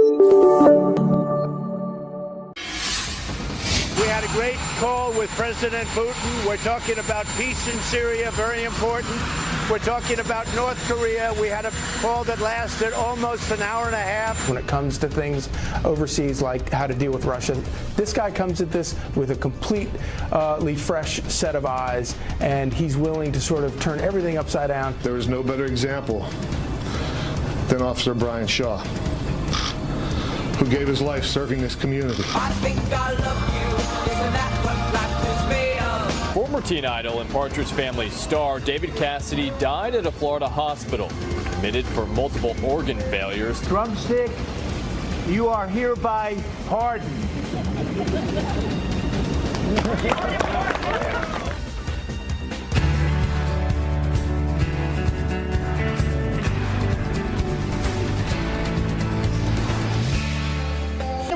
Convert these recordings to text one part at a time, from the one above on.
We had a great call with President Putin. We're talking about peace in Syria, very important. We're talking about North Korea. We had a call that lasted almost an hour and a half. When it comes to things overseas, like how to deal with Russia, this guy comes at this with a completely fresh set of eyes, and he's willing to sort of turn everything upside down. There was no better example than Officer Brian Shaw, who gave his life serving this community. I think I love you. Isn't that what life is made of? Former teen idol and Partridge Family star David Cassidy died at a Florida hospital, admitted for multiple organ failures. Drumstick, you are hereby pardoned.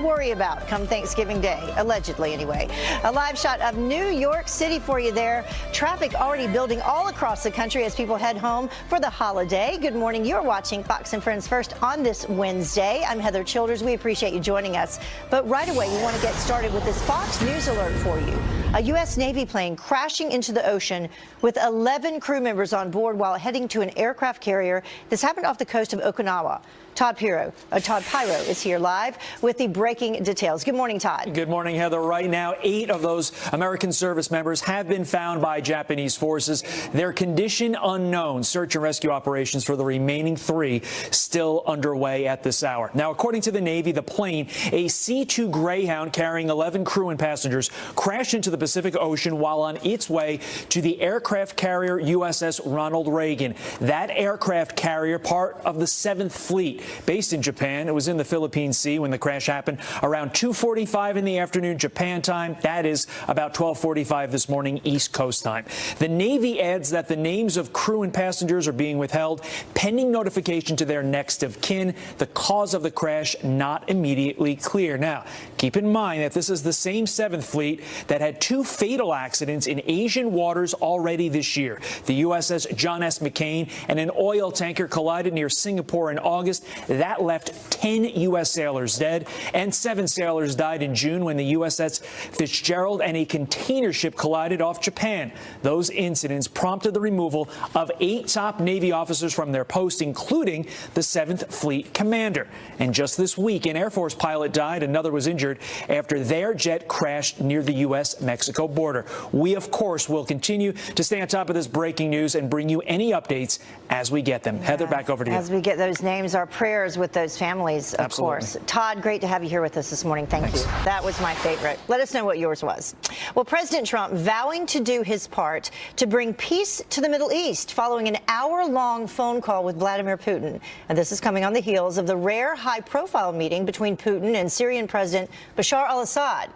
Worry about come Thanksgiving Day, allegedly anyway. A live shot of New York City for you there. Traffic already building all across the country as people head home for the holiday. Good morning. You're watching Fox and Friends First on this Wednesday. I'm Heather Childers. We appreciate you joining us. But right away, we want to get started with this Fox News alert for you. A U.S. Navy plane crashing into the ocean with 11 crew members on board while heading to an aircraft carrier. This happened off the coast of Okinawa. Todd Pirro is here live with the breaking details. Good morning, Todd. Good morning, Heather. Right now, 8 of those American service members have been found by Japanese forces. Their condition unknown. Search and rescue operations for the remaining 3 still underway at this hour. Now, according to the Navy, the plane, a C-2 Greyhound carrying 11 crew and passengers, crashed into the Pacific Ocean while on its way to the aircraft carrier USS Ronald Reagan. That aircraft carrier, part of the 7th Fleet, based in Japan. It was in the Philippine Sea when the crash happened around 2:45 in the afternoon Japan time. That is about 12:45 this morning East Coast time. The Navy adds that the names of crew and passengers are being withheld pending notification to their next of kin. The cause of the crash not immediately clear. Now, keep in mind that this is the same 7th Fleet that had 2 fatal accidents in Asian waters already this year. The USS John S. McCain and an oil tanker collided near Singapore in August. That left 10 U.S. sailors dead, and 7 sailors died in June when the USS Fitzgerald and a container ship collided off Japan. Those incidents prompted the removal of 8 top Navy officers from their post, including the 7th Fleet commander. And just this week, an Air Force pilot died. Another was injured after their jet crashed near the U.S.-Mexico border. We, of course, will continue to stay on top of this breaking news and bring you any updates as we get them. Yeah. Heather, back over to you. As we get those names, our prayers with those families, of course. Todd, great to have you here with us this morning. Thanks. You. That was my favorite. Let us know what yours was. Well, President Trump vowing to do his part to bring peace to the Middle East following an hour-long phone call with Vladimir Putin. And this is coming on the heels of the rare high-profile meeting between Putin and Syrian President Bashar al-Assad.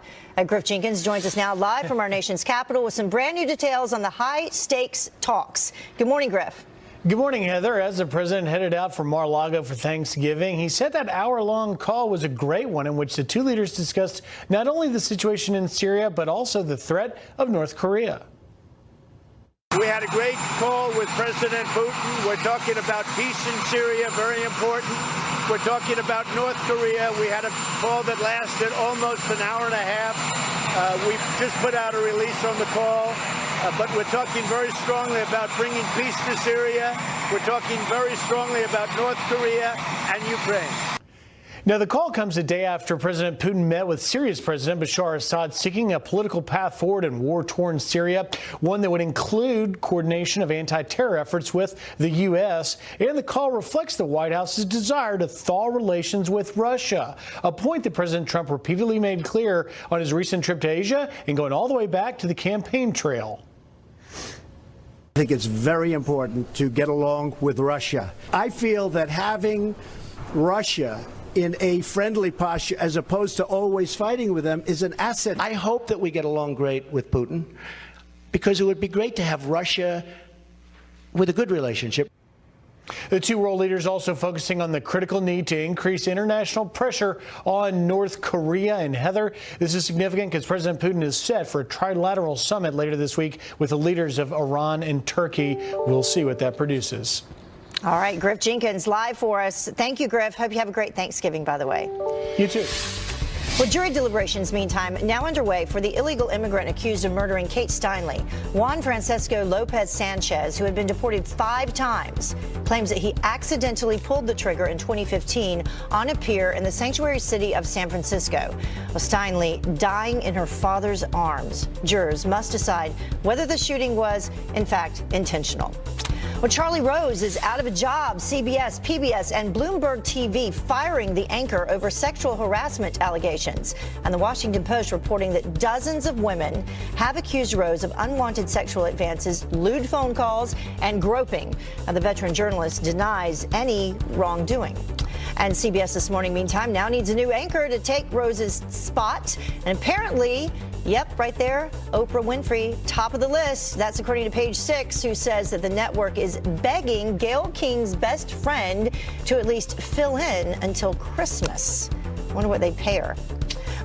Griff Jenkins joins us now live from our nation's capital with some brand new details on the high-stakes talks. Good morning, Griff. Good morning, Heather. As the president headed out from Mar-a-Lago for Thanksgiving, he said that hour-long call was a great one in which the 2 leaders discussed not only the situation in Syria, but also the threat of North Korea. We had a great call with President Putin. We're talking about peace in Syria, very important. We're talking about North Korea. We had a call that lasted almost an hour and a half. We just put out a release on the call. But we're talking very strongly about bringing peace to Syria. We're talking very strongly about North Korea and Ukraine. Now, the call comes a day after President Putin met with Syria's President Bashar Assad, seeking a political path forward in war-torn Syria, one that would include coordination of anti-terror efforts with the U.S. And the call reflects the White House's desire to thaw relations with Russia, a point that President Trump repeatedly made clear on his recent trip to Asia and going all the way back to the campaign trail. I think it's very important to get along with Russia. I feel that having Russia in a friendly posture as opposed to always fighting with them is an asset. I hope that we get along great with Putin, because it would be great to have Russia with a good relationship. The 2 world leaders also focusing on the critical need to increase international pressure on North Korea. And Heather, this is significant because President Putin is set for a trilateral summit later this week with the leaders of Iran and Turkey. We'll see what that produces. All right, Griff Jenkins live for us. Thank you, Griff. Hope you have a great Thanksgiving, by the way. You too. Well, jury deliberations, meantime, now underway for the illegal immigrant accused of murdering Kate Steinle. Juan Francisco Lopez Sanchez, who had been deported 5 times, claims that he accidentally pulled the trigger in 2015 on a pier in the sanctuary city of San Francisco. Well, Steinle dying in her father's arms. Jurors must decide whether the shooting was, in fact, intentional. Well, Charlie Rose is out of a job. CBS, PBS, and Bloomberg TV firing the anchor over sexual harassment allegations. And the Washington Post reporting that dozens of women have accused Rose of unwanted sexual advances, lewd phone calls, and groping. And the veteran journalist denies any wrongdoing. And CBS This Morning, meantime, now needs a new anchor to take Rose's spot. And apparently, yep, right there, Oprah Winfrey, top of the list. That's according to Page 6, who says that the network is begging Gayle King's best friend to at least fill in until Christmas. Wonder what they'd pay her.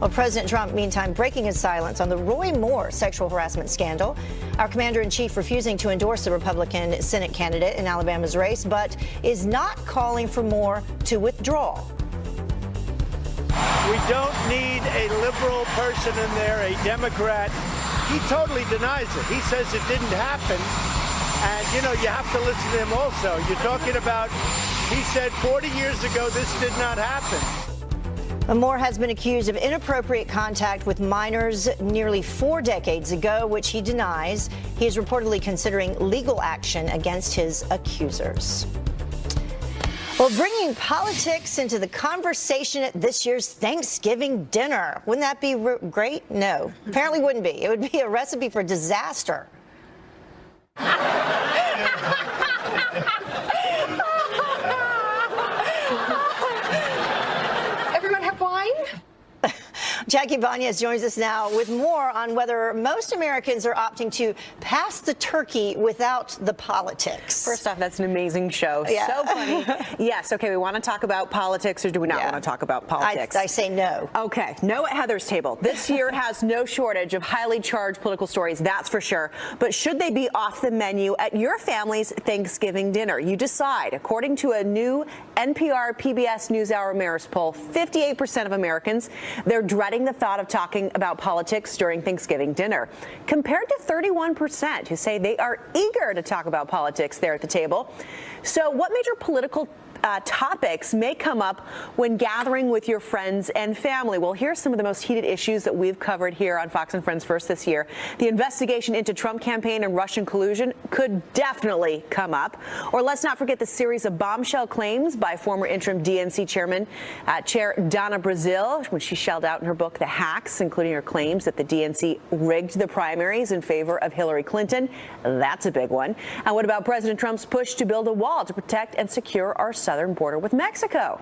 Well, President Trump, meantime, breaking his silence on the Roy Moore sexual harassment scandal. Our commander-in-chief refusing to endorse the Republican Senate candidate in Alabama's race, but is not calling for Moore to withdraw. We don't need a liberal person in there, a Democrat. He totally denies it. He says it didn't happen. And, you know, you have to listen to him also. You're talking about, he said 40 years ago this did not happen. Moore has been accused of inappropriate contact with minors nearly 4 decades ago, which he denies. He is reportedly considering legal action against his accusers. Well, bringing politics into the conversation at this year's Thanksgiving dinner. Wouldn't that be great? No, apparently wouldn't be. It would be a recipe for disaster. Everyone have wine? Jackie Banez joins us now with more on whether most Americans are opting to pass the turkey without the politics. First off, that's an amazing show. Yeah. So funny. Yes, okay, we want to talk about politics, or do we not want to talk about politics? I say no. Okay, no at Heather's table. This year has no shortage of highly charged political stories, that's for sure. But should they be off the menu at your family's Thanksgiving dinner? You decide. According to a new NPR PBS NewsHour Marist poll, 58% of Americans, they're dreading the thought of talking about politics during Thanksgiving dinner, compared to 31% who say they are eager to talk about politics there at the table. So what major political topics may come up when gathering with your friends and family? Well, here's some of the most heated issues that we've covered here on Fox and Friends First this year. The investigation into Trump campaign and Russian collusion could definitely come up. Or let's not forget the series of bombshell claims by former interim DNC Chair Donna Brazile, when she shelled out in her book The Hacks, including her claims that the DNC rigged the primaries in favor of Hillary Clinton. That's a big one. And what about President Trump's push to build a wall to protect and secure our southern border with Mexico?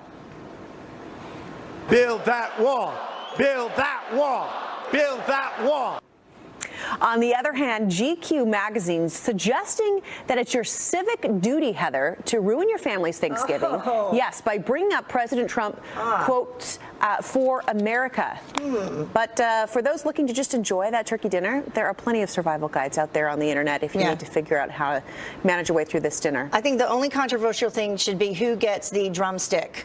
Build that wall. Build that wall. Build that wall. On the other hand, GQ magazine suggesting that it's your civic duty, Heather, to ruin your family's Thanksgiving. Oh. Yes, by bringing up President Trump quotes for America. But for those looking to just enjoy that turkey dinner, there are plenty of survival guides out there on the internet if you need to figure out how to manage your way through this dinner. I think the only controversial thing should be who gets the drumstick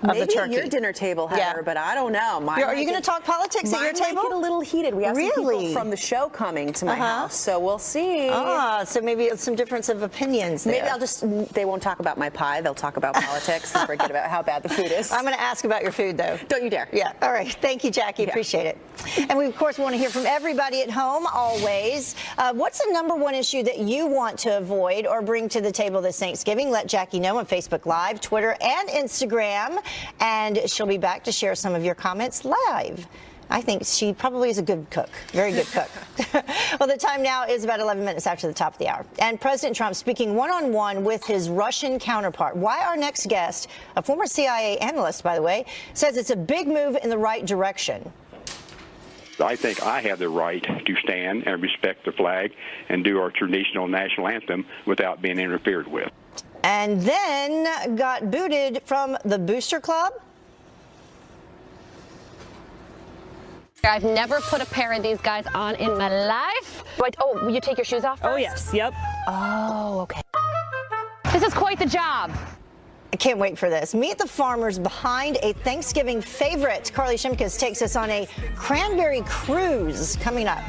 of the turkey. Maybe at your dinner table, Heather, but I don't know. Are you going to talk politics at your table? Mine might get a little heated. We have some people from the show coming to my house, so we'll see. So maybe some difference of opinions there. Maybe they won't talk about my pie. They'll talk about politics and forget about how bad the food is. I'm going to ask about your food, though. Don't you dare. Yeah. All right. Thank you, Jackie. Appreciate it. And we, of course, want to hear from everybody at home always. What's the #1 issue that you want to avoid or bring to the table this Thanksgiving? Let Jackie know on Facebook Live, Twitter, and Instagram. And she'll be back to share some of your comments live. I think she probably is a good cook, very good cook. Well, the time now is about 11 minutes after the top of the hour. And President Trump speaking one-on-one with his Russian counterpart. Why our next guest, a former CIA analyst, by the way, says it's a big move in the right direction. I think I have the right to stand and respect the flag and do our traditional national anthem without being interfered with. And then got booted from the Booster Club. I've never put a pair of these guys on in my life. Wait, oh, you take your shoes off first? Oh, yes. Yep. Oh, okay. Is This is quite the job. I can't wait for this. Meet the farmers behind a Thanksgiving favorite. Carly Shimkus takes us on a cranberry cruise coming up.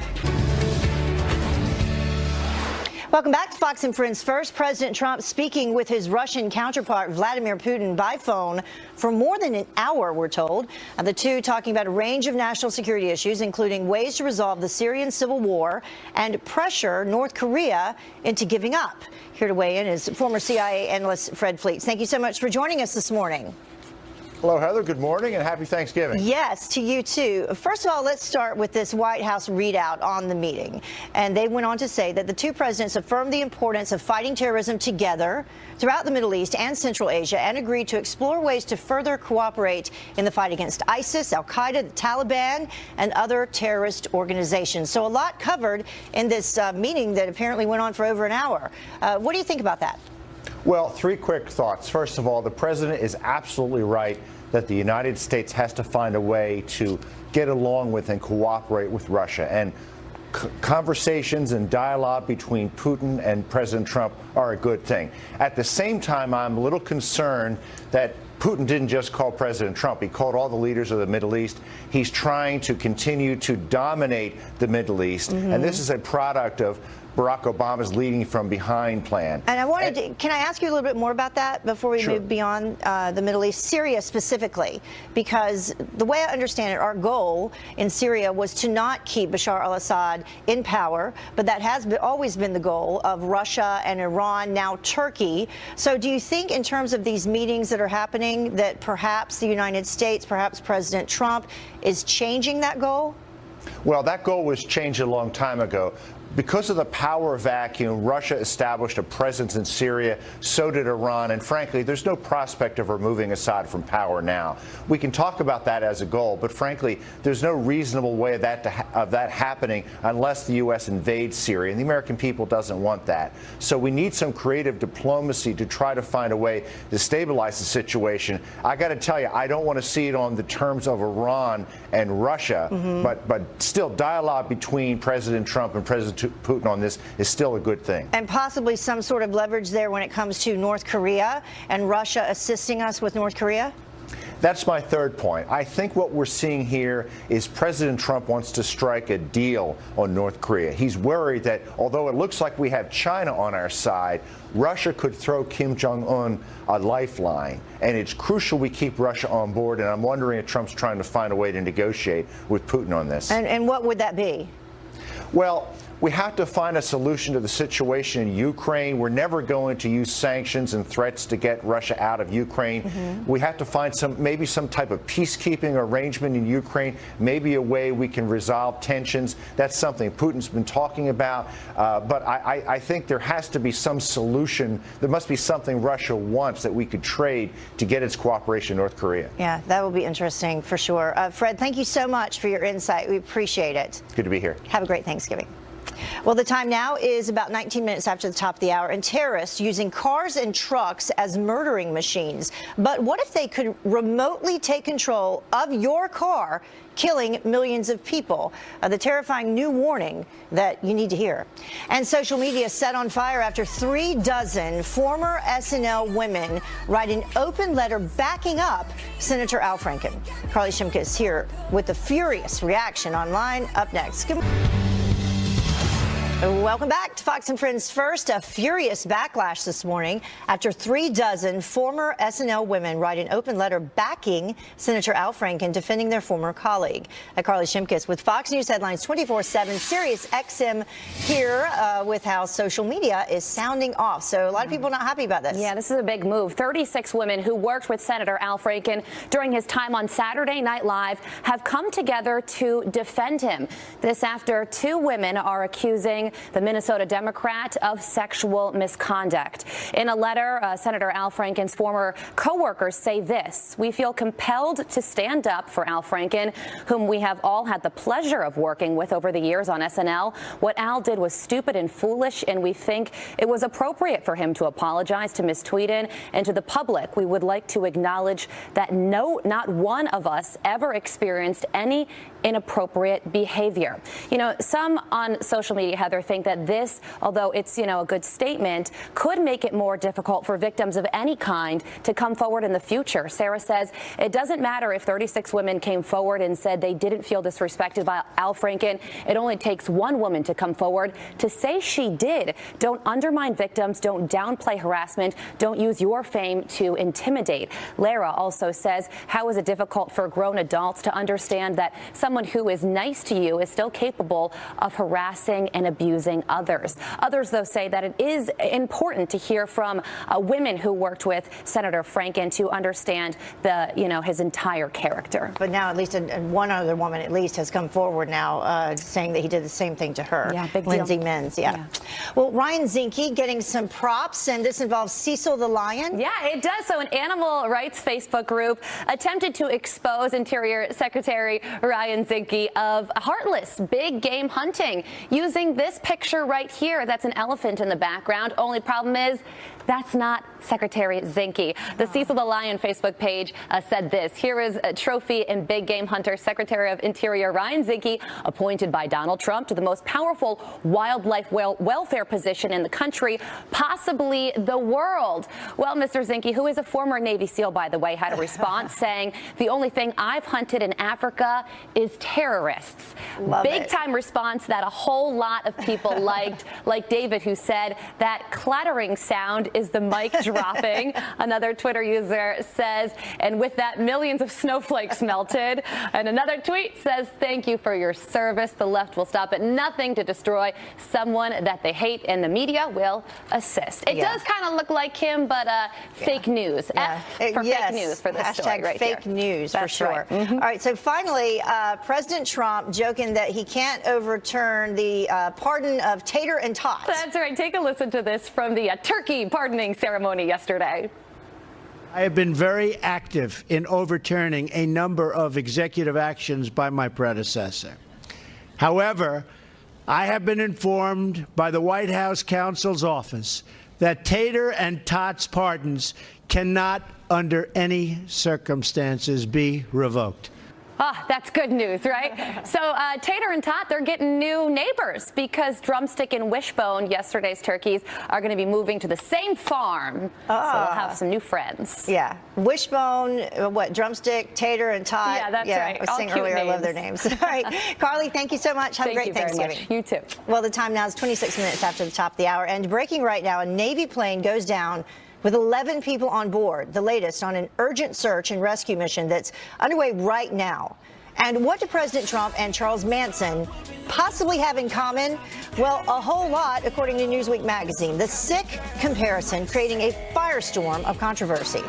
Welcome back to Fox and Friends First. President Trump speaking with his Russian counterpart, Vladimir Putin, by phone for more than an hour, we're told. The two talking about a range of national security issues, including ways to resolve the Syrian civil war and pressure North Korea into giving up. Here to weigh in is former CIA analyst Fred Fleets. Thank you so much for joining us this morning. Hello, Heather. Good morning and happy Thanksgiving. Yes, to you too. First of all, let's start with this White House readout on the meeting. And they went on to say that the two presidents affirmed the importance of fighting terrorism together throughout the Middle East and Central Asia and agreed to explore ways to further cooperate in the fight against ISIS, Al-Qaeda, the Taliban, and other terrorist organizations. So a lot covered in this meeting that apparently went on for over an hour. What do you think about that? Well, three quick thoughts. First of all, the president is absolutely right that the United States has to find a way to get along with and cooperate with Russia. And conversations and dialogue between Putin and President Trump are a good thing. At the same time, I'm a little concerned that Putin didn't just call President Trump. He called all the leaders of the Middle East. He's trying to continue to dominate the Middle East. And this is a product of Barack Obama's leading from behind plan. And I wanted to, can I ask you a little bit more about that before we move beyond the Middle East, Syria specifically? Because the way I understand it, our goal in Syria was to not keep Bashar al-Assad in power, but that has always been the goal of Russia and Iran, now Turkey. So do you think in terms of these meetings that are happening that perhaps the United States, perhaps President Trump is changing that goal? Well, that goal was changed a long time ago. Because of the power vacuum, Russia established a presence in Syria, so did Iran, and frankly, there's no prospect of removing Assad from power now. We can talk about that as a goal, but frankly, there's no reasonable way of that happening unless the U.S. invades Syria, and the American people doesn't want that. So we need some creative diplomacy to try to find a way to stabilize the situation. I got to tell you, I don't want to see it on the terms of Iran and Russia, but still dialogue between President Trump and President Putin on this is still a good thing. And possibly some sort of leverage there when it comes to North Korea and Russia assisting us with North Korea? That's my third point. I think what we're seeing here is President Trump wants to strike a deal on North Korea. He's worried that although it looks like we have China on our side, Russia could throw Kim Jong-un a lifeline. And it's crucial we keep Russia on board. And I'm wondering if Trump's trying to find a way to negotiate with Putin on this. And what would that be? Well, we have to find a solution to the situation in Ukraine. We're never going to use sanctions and threats to get Russia out of Ukraine. We have to find maybe some type of peacekeeping arrangement in Ukraine, maybe a way we can resolve tensions. That's something Putin's been talking about. But I think there has to be some solution. There must be something Russia wants that we could trade to get its cooperation with North Korea. Yeah, that will be interesting for sure. Fred, thank you so much for your insight. We appreciate it. Good to be here. Have a great Thanksgiving. Well, the time now is about 19 minutes after the top of the hour, and terrorists using cars and trucks as murdering machines. But what if they could remotely take control of your car, killing millions of people? The terrifying new warning that you need to hear. And social media set on fire after 36 former SNL women write an open letter backing up Senator Al Franken. Carly Shimkus here with the furious reaction online. Up next. Good morning. Welcome back to Fox and Friends First. A furious backlash this morning after 36 former SNL women write an open letter backing Senator Al Franken, defending their former colleague. Carly Shimkus with Fox News Headlines 24/7, Sirius XM here with how social media is sounding off. So a lot of people not happy about this. Yeah, this is a big move. 36 women who worked with Senator Al Franken during his time on Saturday Night Live have come together to defend him. This after 2 women are accusing the Minnesota Democrat of sexual misconduct. In a letter, Senator Al Franken's former co-workers say this: "We feel compelled to stand up for Al Franken, whom we have all had the pleasure of working with over the years on SNL. What Al did was stupid and foolish, and we think it was appropriate for him to apologize to Ms. Tweeden and to the public. We would like to acknowledge that not one of us ever experienced any inappropriate behavior." You know, some on social media, Heather, think that this, although it's, a good statement, could make it more difficult for victims of any kind to come forward in the future. Sara says it doesn't matter if 36 women came forward and said they didn't feel disrespected by Al Franken. It only takes one woman to come forward to say she did. Don't undermine victims. Don't downplay harassment. Don't use your fame to intimidate. Lara also says, how is it difficult for grown adults to understand that someone who is nice to you is still capable of harassing and abusing others? Others, though, say that it is important to hear from women who worked with Senator Franken to understand his entire character. But now at least one other woman at least has come forward now saying that he did the same thing to her. Yeah, big deal. Lindsay Menz, yeah. Well, Ryan Zinke getting some props, and this involves Cecil the lion. Yeah, it does. So an animal rights Facebook group attempted to expose Interior Secretary Ryan Zinke of heartless big game hunting using this picture right here. That's an elephant in the background. Only problem is that's not Secretary Zinke. The Cecil the Lion Facebook page said this. Here is a trophy and big game hunter, Secretary of Interior Ryan Zinke, appointed by Donald Trump to the most powerful wildlife welfare position in the country, possibly the world. Well, Mr. Zinke, who is a former Navy SEAL, by the way, had a response saying, the only thing I've hunted in Africa is terrorists. Big time response that a whole lot of people liked, like David, who said that clattering sound is the mic dropping. Another Twitter user says, and with that, millions of snowflakes melted. And another tweet says, thank you for your service. The left will stop at nothing to destroy someone that they hate, and the media will assist. It does kind of look like him, but fake news. F for fake news for this story right fake here. News That's for sure. right. Mm-hmm. All right, so finally, President Trump joking that he can't overturn the pardon of Tater and Tot. That's right. Take a listen to this from the turkey pardoning ceremony yesterday. I have been very active in overturning a number of executive actions by my predecessor. However, I have been informed by the White House counsel's office that Tater and Tot's pardons cannot, under any circumstances, be revoked. Ah, that's good news, right? So Tater and Tot, they're getting new neighbors because Drumstick and Wishbone, yesterday's turkeys, are going to be moving to the same farm. So they'll have some new friends. Yeah. Wishbone, Drumstick, Tater, and Tot. Yeah, that's right. I was All saying cute earlier, I love names. their names. All right. Carly, thank you so much. Have a great Thanksgiving. Very much. You too. Well, the time now is 26 minutes after the top of the hour. And breaking right now, a Navy plane goes down with 11 people on board, the latest on an urgent search and rescue mission that's underway right now. And what do President Trump and Charles Manson possibly have in common? Well, a whole lot, according to Newsweek magazine. The sick comparison creating a firestorm of controversy.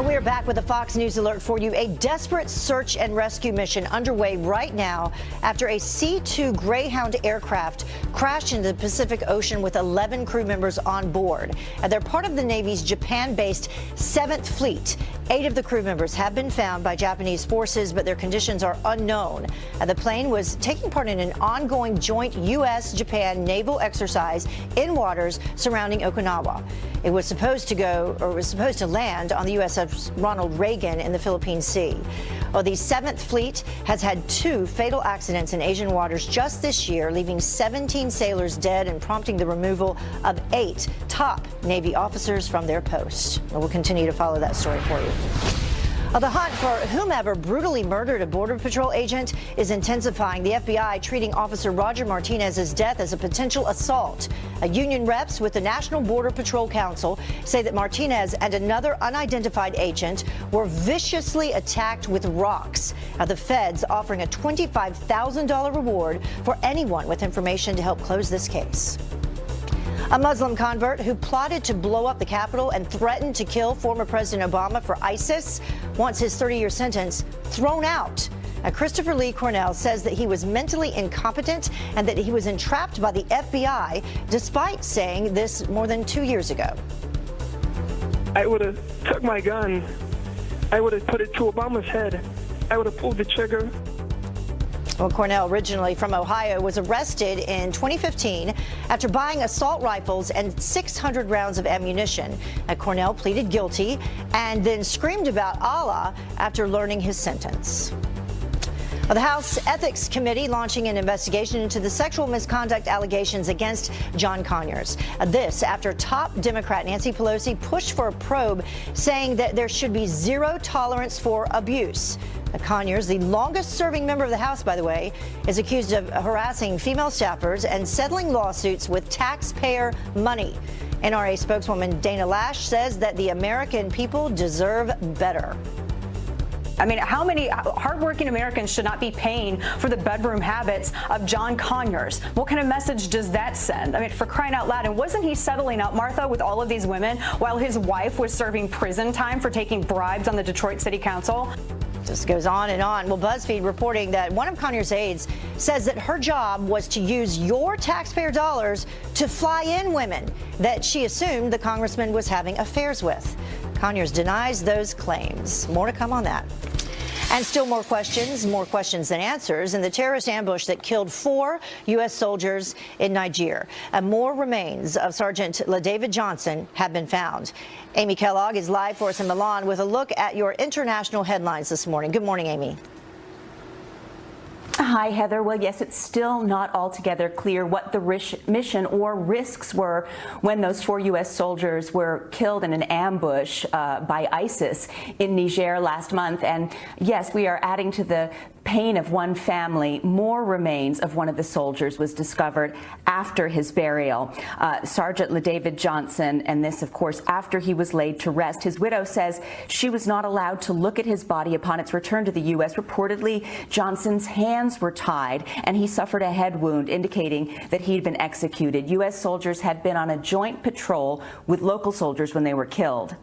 We're back with a Fox News alert for you. A desperate search and rescue mission underway right now after a C-2 Greyhound aircraft crashed into the Pacific Ocean with 11 crew members on board. They're part of the Navy's Japan-based 7th Fleet. 8 of the crew members have been found by Japanese forces, but their conditions are unknown. The plane was taking part in an ongoing joint U.S.-Japan naval exercise in waters surrounding Okinawa. It was supposed to land on the USS Ronald Reagan in the Philippine Sea. Well, the 7th Fleet has had 2 fatal accidents in Asian waters just this year, leaving 17 sailors dead and prompting the removal of 8 top Navy officers from their posts. We'll continue to follow that story for you. The hunt for whomever brutally murdered a Border Patrol agent is intensifying. The FBI treating Officer Roger Martinez's death as a potential assault. Union reps with the National Border Patrol Council say that Martinez and another unidentified agent were viciously attacked with rocks. The feds offering a $25,000 reward for anyone with information to help close this case. A Muslim convert who plotted to blow up the Capitol and threatened to kill former President Obama for ISIS wants his 30-year sentence thrown out. Christopher Lee Cornell says that he was mentally incompetent and that he was entrapped by the FBI, despite saying this more than 2 years ago. I would have took my gun. I would have put it to Obama's head. I would have pulled the trigger. Well, Cornell, originally from Ohio, was arrested in 2015 after buying assault rifles and 600 rounds of ammunition. Cornell pleaded guilty and then screamed about Allah after learning his sentence. The House Ethics Committee launching an investigation into the sexual misconduct allegations against John Conyers. This after top Democrat Nancy Pelosi pushed for a probe saying that there should be zero tolerance for abuse. Conyers, the longest-serving member of the House, by the way, is accused of harassing female staffers and settling lawsuits with taxpayer money. NRA spokeswoman Dana Lash says that the American people deserve better. I mean, how many hardworking Americans should not be paying for the bedroom habits of John Conyers? What kind of message does that send? I mean, for crying out loud. And wasn't he settling up, Martha, with all of these women while his wife was serving prison time for taking bribes on the Detroit City Council? This goes on and on. Well, BuzzFeed reporting that one of Conyers' aides says that her job was to use your taxpayer dollars to fly in women that she assumed the congressman was having affairs with. Conyers denies those claims. More to come on that. And still more questions than answers in the terrorist ambush that killed 4 U.S. soldiers in Niger. And more remains of Sergeant LaDavid Johnson have been found. Amy Kellogg is live for us in Milan with a look at your international headlines this morning. Good morning, Amy. Hi, Heather. Well, yes, it's still not altogether clear what the mission or risks were when those 4 U.S. soldiers were killed in an ambush by ISIS in Niger last month. And yes, we are adding to the pain of one family. More remains of one of the soldiers was discovered after his burial. Sergeant LaDavid Johnson, and this, of course, after he was laid to rest. His widow says she was not allowed to look at his body upon its return to the U.S. Reportedly, Johnson's hands were tied and he suffered a head wound, indicating that he'd been executed. U.S. soldiers had been on a joint patrol with local soldiers when they were killed.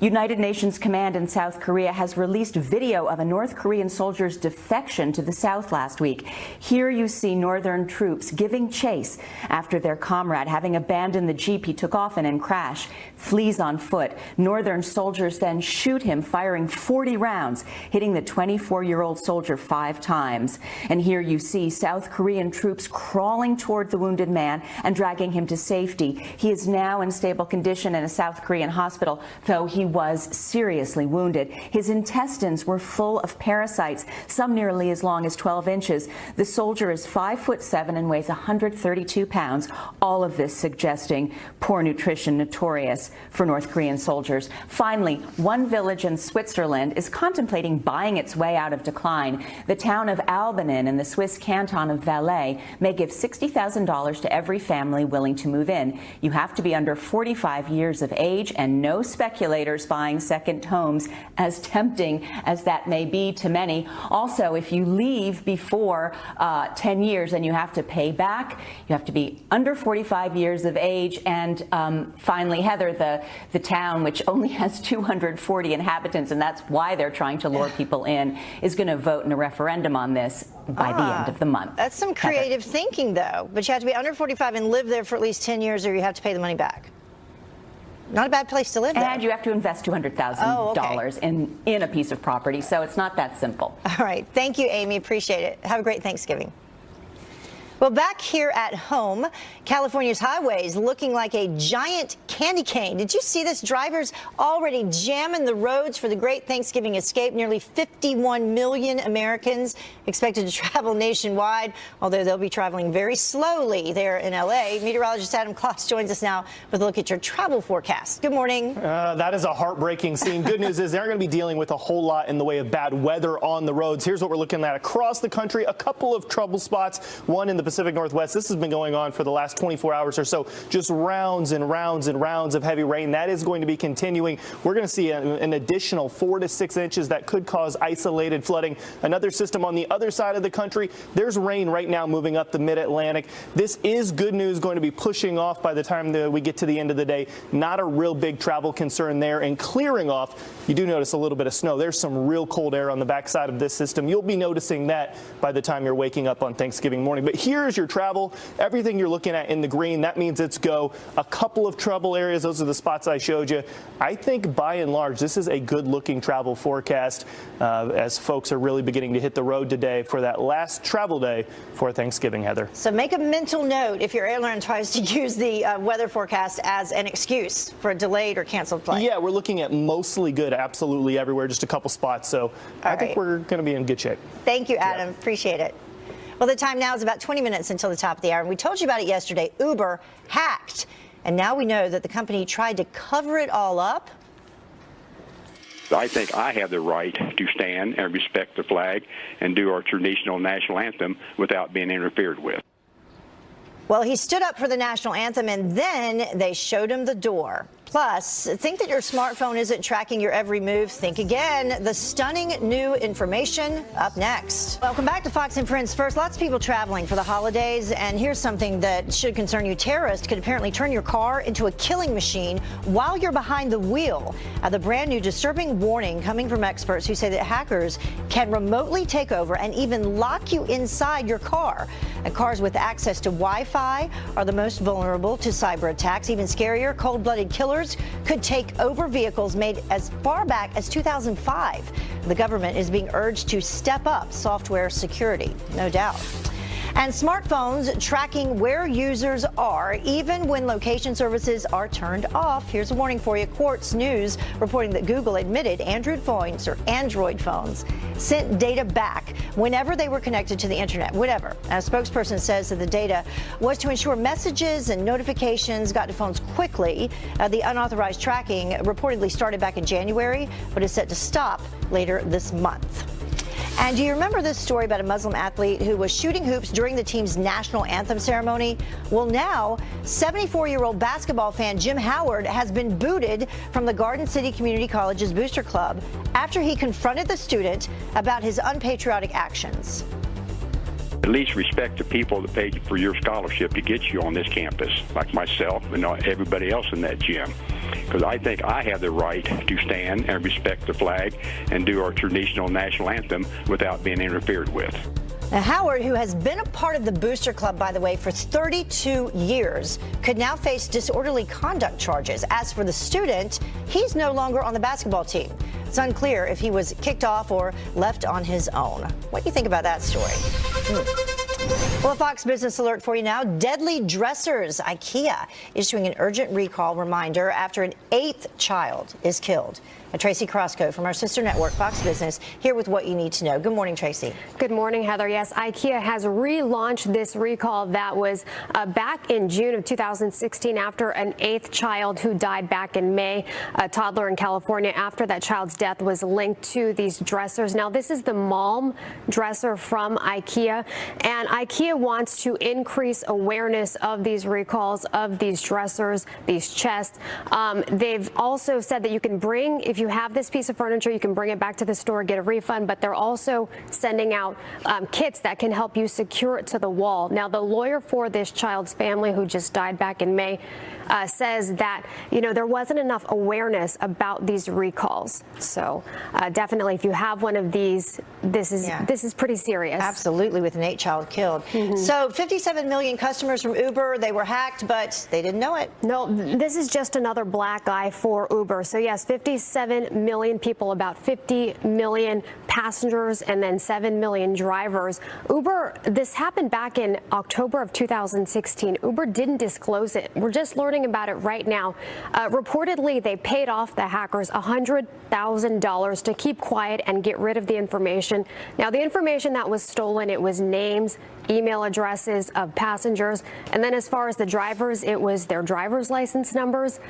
United Nations Command in South Korea has released video of a North Korean soldier's defection to the south last week. Here you see northern troops giving chase after their comrade, having abandoned the jeep he took off in and crashed, flees on foot. Northern soldiers then shoot him, firing 40 rounds, hitting the 24-year-old soldier 5 times. And here you see South Korean troops crawling toward the wounded man and dragging him to safety. He is now in stable condition in a South Korean hospital, though he was seriously wounded. His intestines were full of parasites, some nearly as long as 12 inches. The soldier is 5'7" and weighs 132 pounds. All of this suggesting poor nutrition, notorious for North Korean soldiers. Finally, one village in Switzerland is contemplating buying its way out of decline. The town of Albanen in the Swiss canton of Valais may give $60,000 to every family willing to move in. You have to be under 45 years of age and no speculators buying second homes, as tempting as that may be to many. Also, if you leave before 10 years, then you have to pay back. You have to be under 45 years of age. And finally, Heather, the town, which only has 240 inhabitants, and that's why they're trying to lure people in, is going to vote in a referendum on this by the end of the month. That's some creative thinking, though. But you have to be under 45 and live there for at least 10 years, or you have to pay the money back. Not a bad place to live, though. And you have to invest $200,000 in a piece of property, so it's not that simple. All right. Thank you, Amy. Appreciate it. Have a great Thanksgiving. Well, back here at home, California's highways looking like a giant candy cane. Did you see this? Drivers already jamming the roads for the great Thanksgiving escape. Nearly 51 million Americans expected to travel nationwide, although they'll be traveling very slowly there in L.A. Meteorologist Adam Kloss joins us now with a look at your travel forecast. Good morning. That is a heartbreaking scene. Good news is they're going to be dealing with a whole lot in the way of bad weather on the roads. Here's what we're looking at across the country. A couple of trouble spots, one in the Pacific Northwest. This has been going on for the last 24 hours or so. Just rounds and rounds and rounds of heavy rain. That is going to be continuing. We're going to see an additional 4 to 6 inches that could cause isolated flooding. Another system on the other side of the country. There's rain right now moving up the mid-Atlantic. This is good news, going to be pushing off by the time we get to the end of the day. Not a real big travel concern there. And clearing off, you do notice a little bit of snow. There's some real cold air on the backside of this system. You'll be noticing that by the time you're waking up on Thanksgiving morning. But here here's your travel. Everything you're looking at in the green, that means it's go. A couple of trouble areas, those are the spots I showed you. I think by and large, this is a good-looking travel forecast as folks are really beginning to hit the road today for that last travel day for Thanksgiving, Heather. So make a mental note if your airline tries to use the weather forecast as an excuse for a delayed or canceled flight. Yeah, we're looking at mostly good absolutely everywhere, just a couple spots. So I think we're going to be in good shape. Thank you, Adam. Appreciate it. Well, the time now is about 20 minutes until the top of the hour. And we told you about it yesterday. Uber hacked. And now we know that the company tried to cover it all up. I think I have the right to stand and respect the flag and do our traditional national anthem without being interfered with. Well, he stood up for the national anthem, and then they showed him the door. Plus, think that your smartphone isn't tracking your every move? Think again. The stunning new information up next. Welcome back to Fox and Friends First. Lots of people traveling for the holidays, and here's something that should concern you. Terrorists could apparently turn your car into a killing machine while you're behind the wheel. The brand new disturbing warning coming from experts who say that hackers can remotely take over and even lock you inside your car. And cars with access to Wi-Fi are the most vulnerable to cyber attacks. Even scarier, cold-blooded killers could take over vehicles made as far back as 2005. The government is being urged to step up software security, no doubt. And smartphones tracking where users are, even when location services are turned off. Here's a warning for you. Quartz News reporting that Google admitted Android phones sent data back whenever they were connected to the internet, whatever. A spokesperson says that the data was to ensure messages and notifications got to phones quickly. The unauthorized tracking reportedly started back in January, but is set to stop later this month. And do you remember this story about a Muslim athlete who was shooting hoops during the team's national anthem ceremony? Well, now 74-year-old basketball fan Jim Howard has been booted from the Garden City Community College's Booster Club after he confronted the student about his unpatriotic actions. At least respect the people that paid for your scholarship to get you on this campus, like myself and everybody else in that gym. Because I think I have the right to stand and respect the flag and do our traditional national anthem without being interfered with. Now, Howard, who has been a part of the Booster Club, by the way, for 32 years, could now face disorderly conduct charges. As for the student, he's no longer on the basketball team. It's unclear if he was kicked off or left on his own. What do you think about that story? Well, a Fox Business alert for you now. Deadly dressers. IKEA issuing an urgent recall reminder after an 8th child is killed. Tracy Crosco from our sister network, Fox Business, here with what you need to know. Good morning, Tracy. Good morning, Heather. Yes, IKEA has relaunched this recall that was back in June of 2016 after an 8th child who died back in May, a toddler in California. After that child's death was linked to these dressers. Now, this is the Malm dresser from IKEA, and IKEA wants to increase awareness of these recalls, of these dressers, these chests. They've also said that you can bring, if you have this piece of furniture, you can bring it back to the store, get a refund, but they're also sending out kits that can help you secure it to the wall. Now, the lawyer for this child's family who just died back in May says that, there wasn't enough awareness about these recalls. So definitely, if you have one of these, this is pretty serious. Absolutely, with an 8th child killed. So 57 million customers from Uber, they were hacked, but they didn't know it. No, this is just another black eye for Uber. So yes, 57 million people, about 50 million passengers, and then 7 million drivers. Uber, this happened back in October of 2016. Uber didn't disclose it. We're just learning about it right now. Reportedly, they paid off the hackers $100,000 to keep quiet and get rid of the information. Now, the information that was stolen, it was names, email addresses of passengers, and then as far as the drivers, it was their driver's license numbers.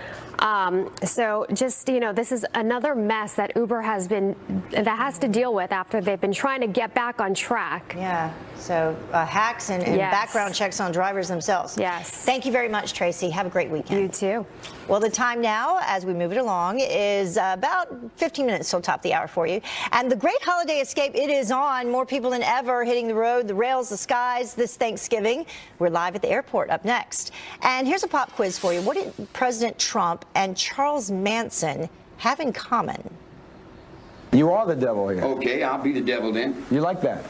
So just, this is another mess that Uber has to deal with after they've been trying to get back on track. Yeah, so hacks and background checks on drivers themselves. Yes. Thank you very much, Tracy. Have a great weekend. You too. Well, the time now, as we move it along, is about 15 minutes till top of the hour for you. And the great holiday escape, it is on. More people than ever hitting the road, the rails, the skies this Thanksgiving. We're live at the airport up next. And here's a pop quiz for you. What did President Trump and Charles Manson have in common? You are the devil here. Okay, I'll be the devil then. You like that?